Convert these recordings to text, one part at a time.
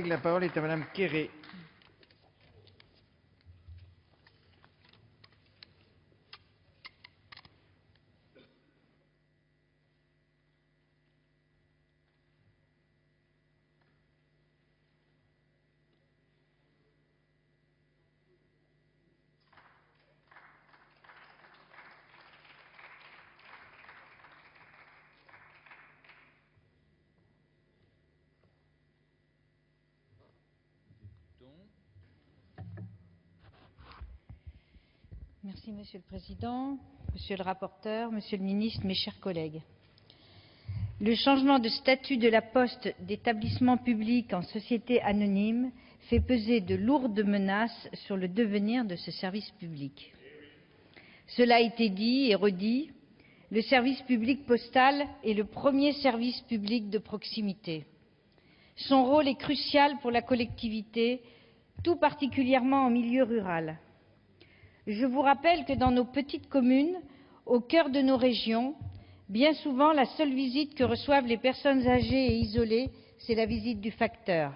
la parole est à Madame Quéré. Merci, Monsieur le Président, Monsieur le rapporteur, Monsieur le Ministre, mes chers collègues. Le changement de statut de la Poste d'établissement public en société anonyme fait peser de lourdes menaces sur le devenir de ce service public. Cela a été dit et redit, le service public postal est le premier service public de proximité. Son rôle est crucial pour la collectivité, tout particulièrement en milieu rural. Je vous rappelle que dans nos petites communes, au cœur de nos régions, bien souvent la seule visite que reçoivent les personnes âgées et isolées, c'est la visite du facteur.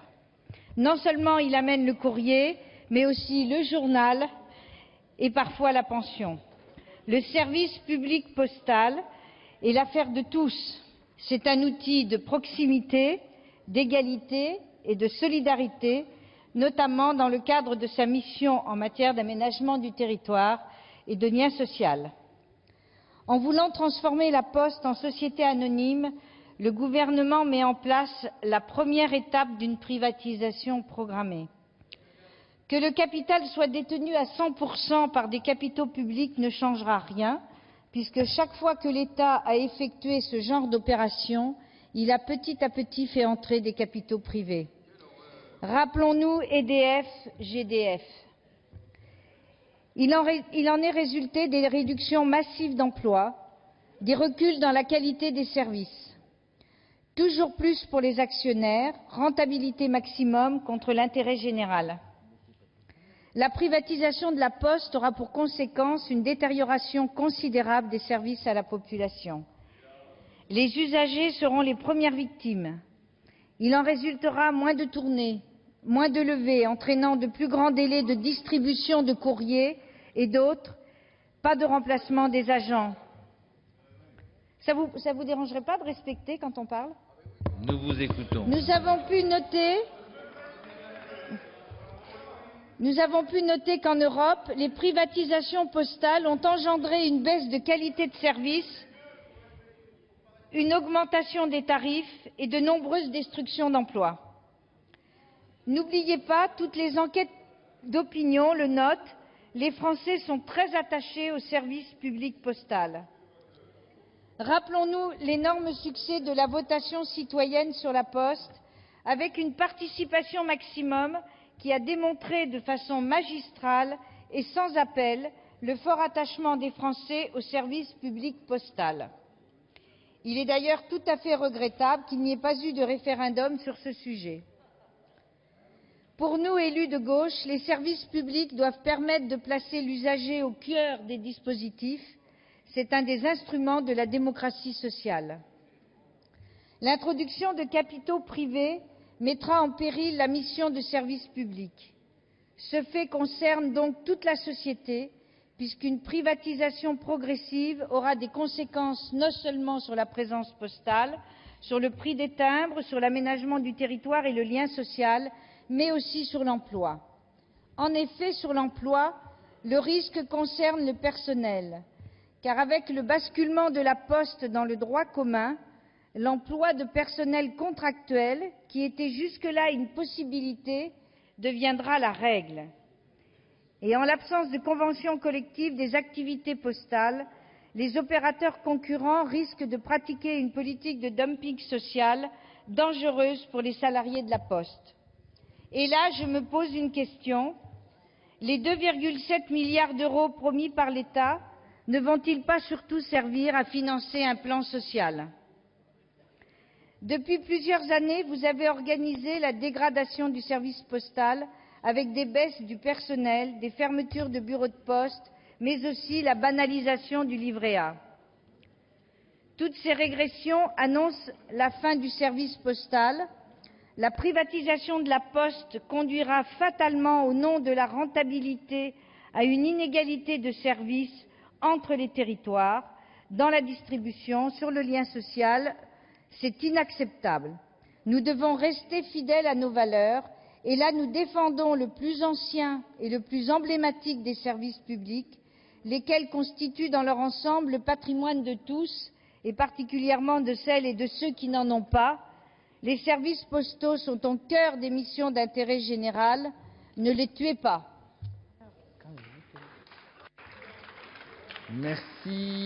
Non seulement il amène le courrier, mais aussi le journal et parfois la pension. Le service public postal est l'affaire de tous. C'est un outil de proximité, d'égalité et de solidarité, notamment dans le cadre de sa mission en matière d'aménagement du territoire et de lien social. En voulant transformer la Poste en société anonyme, le gouvernement met en place la première étape d'une privatisation programmée. Que le capital soit détenu à 100% par des capitaux publics ne changera rien, puisque chaque fois que l'État a effectué ce genre d'opération, il a petit à petit fait entrer des capitaux privés. Rappelons-nous EDF, GDF. Il en est résulté des réductions massives d'emplois, des reculs dans la qualité des services. Toujours plus pour les actionnaires, rentabilité maximum contre l'intérêt général. La privatisation de la Poste aura pour conséquence une détérioration considérable des services à la population. Les usagers seront les premières victimes. Il en résultera moins de tournées, moins de levées, entraînant de plus grands délais de distribution de courrier et d'autres, pas de remplacement des agents. Ça vous dérangerait pas de respecter quand on parle? Nous vous écoutons. Nous avons pu noter qu'en Europe, les privatisations postales ont engendré une baisse de qualité de service, une augmentation des tarifs et de nombreuses destructions d'emplois. N'oubliez pas, toutes les enquêtes d'opinion le notent, les Français sont très attachés au service public postal. Rappelons-nous l'énorme succès de la votation citoyenne sur la Poste, avec une participation maximum qui a démontré de façon magistrale et sans appel le fort attachement des Français au service public postal. Il est d'ailleurs tout à fait regrettable qu'il n'y ait pas eu de référendum sur ce sujet. Pour nous, élus de gauche, les services publics doivent permettre de placer l'usager au cœur des dispositifs. C'est un des instruments de la démocratie sociale. L'introduction de capitaux privés mettra en péril la mission de service public. Ce fait concerne donc toute la société, puisqu'une privatisation progressive aura des conséquences non seulement sur la présence postale, sur le prix des timbres, sur l'aménagement du territoire et le lien social, mais aussi sur l'emploi. En effet, sur l'emploi, le risque concerne le personnel, car avec le basculement de la Poste dans le droit commun, l'emploi de personnel contractuel, qui était jusque-là une possibilité, deviendra la règle. Et en l'absence de convention collective des activités postales, les opérateurs concurrents risquent de pratiquer une politique de dumping social dangereuse pour les salariés de la Poste. Et là, je me pose une question. Les 2,7 milliards d'euros promis par l'État ne vont-ils pas surtout servir à financer un plan social? Depuis plusieurs années, vous avez organisé la dégradation du service postal avec des baisses du personnel, des fermetures de bureaux de poste, mais aussi la banalisation du livret A. Toutes ces régressions annoncent la fin du service postal, La privatisation de la Poste conduira fatalement, au nom de la rentabilité, à une inégalité de services entre les territoires, dans la distribution, sur le lien social. C'est inacceptable. Nous devons rester fidèles à nos valeurs et là nous défendons le plus ancien et le plus emblématique des services publics, lesquels constituent dans leur ensemble le patrimoine de tous et particulièrement de celles et de ceux qui n'en ont pas. Les services postaux sont au cœur des missions d'intérêt général. Ne les tuez pas. Merci.